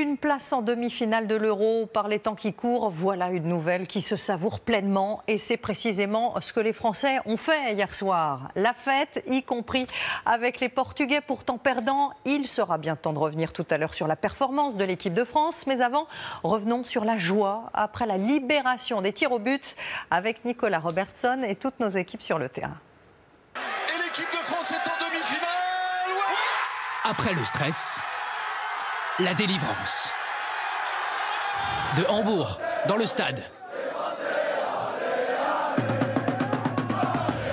Une place en demi-finale de l'Euro par les temps qui courent, voilà une nouvelle qui se savoure pleinement et c'est précisément ce que les Français ont fait hier soir. La fête, y compris avec les Portugais pourtant perdants. Il sera bien temps de revenir tout à l'heure sur la performance de l'équipe de France. Mais avant, revenons sur la joie après la libération des tirs au but avec Nicolas Robertson et toutes nos équipes sur le terrain. Et l'équipe de France est en demi-finale. Après le stress, la délivrance. De Hambourg, dans le stade.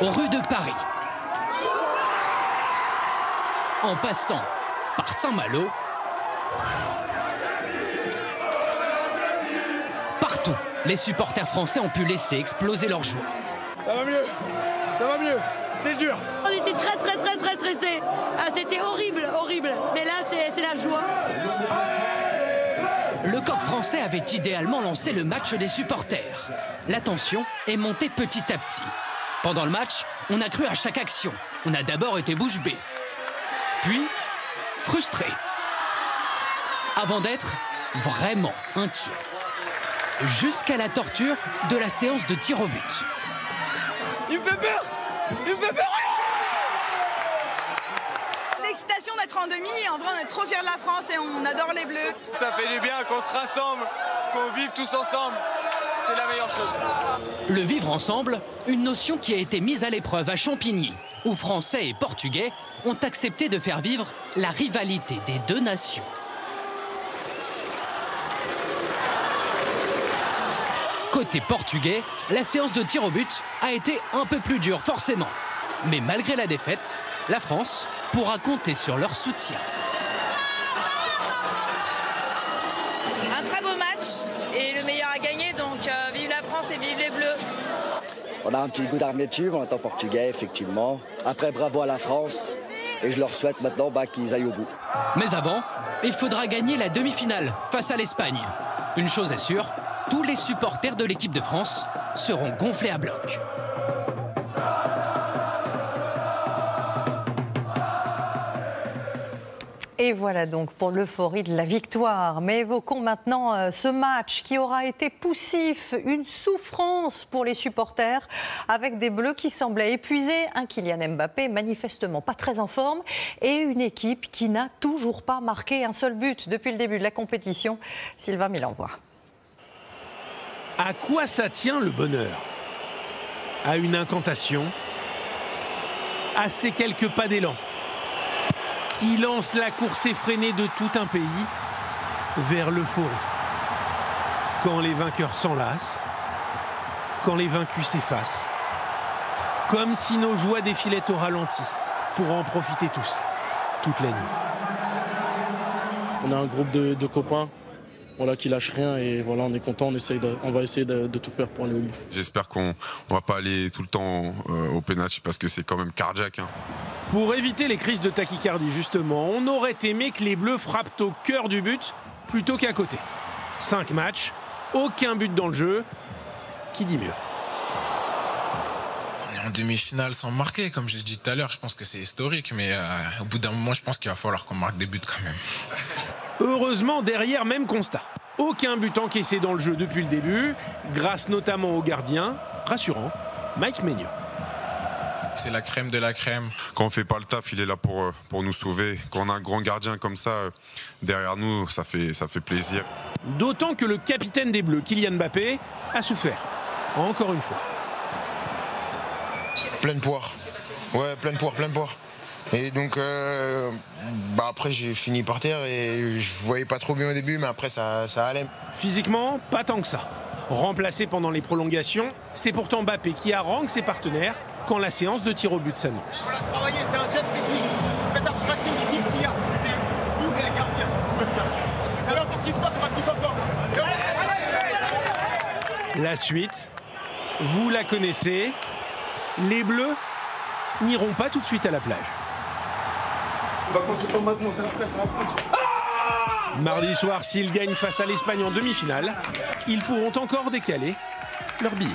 Aux rues de Paris. En passant par Saint-Malo. Partout, les supporters français ont pu laisser exploser leur joie. Ça va mieux, c'est dur. On était très stressés. Ah, c'était horrible. Mais là, c'est la joie. Le coq français avait idéalement lancé le match des supporters. La tension est montée petit à petit. Pendant le match, on a cru à chaque action. On a d'abord été bouche bée, puis frustré, avant d'être vraiment inquiet. Jusqu'à la torture de la séance de tir au but. Il me fait peur. L'excitation d'être en demi, en vrai on est trop fiers de la France et on adore les Bleus. Ça fait du bien qu'on se rassemble, qu'on vive tous ensemble. C'est la meilleure chose. Le vivre ensemble, une notion qui a été mise à l'épreuve à Champigny, où Français et Portugais ont accepté de faire vivre la rivalité des deux nations. Côté portugais, la séance de tir au but a été un peu plus dure, forcément. Mais malgré la défaite, la France pourra compter sur leur soutien. Un très beau match et le meilleur a gagné, donc vive la France et vive les Bleus. On a un petit goût d'armature en tant que portugais, effectivement. Après, bravo à la France. Et je leur souhaite maintenant qu'ils aillent au bout. Mais avant, il faudra gagner la demi-finale face à l'Espagne. Une chose est sûre, tous les supporters de l'équipe de France seront gonflés à bloc. Et voilà donc pour l'euphorie de la victoire. Mais évoquons maintenant ce match qui aura été poussif, une souffrance pour les supporters avec des Bleus qui semblaient épuisés, un Kylian Mbappé manifestement pas très en forme et une équipe qui n'a toujours pas marqué un seul but depuis le début de la compétition. Sylvain Mélenvois. À quoi ça tient le bonheur? À une incantation? À ces quelques pas d'élan qui lance la course effrénée de tout un pays vers l'euphorie. Quand les vainqueurs s'enlacent, quand les vaincus s'effacent, comme si nos joies défilaient au ralenti pour en profiter tous, toute la nuit. On a un groupe de copains qui lâchent rien et voilà, on est content, on va essayer de tout faire pour aller au but. J'espère qu'on ne va pas aller tout le temps au penalty parce que c'est quand même cardiaque. Pour éviter les crises de tachycardie, justement, on aurait aimé que les Bleus frappent au cœur du but plutôt qu'à côté. 5 matchs, aucun but dans le jeu. Qui dit mieux? On est en demi-finale sans marquer, comme j'ai dit tout à l'heure. Je pense que c'est historique, mais au bout d'un moment, je pense qu'il va falloir qu'on marque des buts quand même. Heureusement, derrière, même constat. Aucun but encaissé dans le jeu depuis le début, grâce notamment au gardien, rassurant, Mike Maignan. C'est la crème de la crème. Quand on ne fait pas le taf, il est là pour nous sauver. Quand on a un grand gardien comme ça derrière nous, ça fait plaisir. D'autant que le capitaine des Bleus, Kylian Mbappé, a souffert. Encore une fois. Pleine poire. Ouais, pleine poire. Et donc, après, j'ai fini par terre et je voyais pas trop bien au début, mais après, ça allait. Physiquement, pas tant que ça. Remplacé pendant les prolongations, c'est pourtant Mbappé qui harangue ses partenaires quand la séance de tir au but s'annonce. On l'a travaillé, c'est un geste technique. Faites abstraction du 10 qu'il y a. C'est vous et un gardien. Alors, quand ce qui se passe, on va tous ensemble. La suite, vous la connaissez. Les Bleus n'iront pas tout de suite à la plage. C'est pas maintenant, c'est après, c'est après. Mardi soir, s'ils gagnent face à l'Espagne en demi-finale, ils pourront encore décaler leur billet.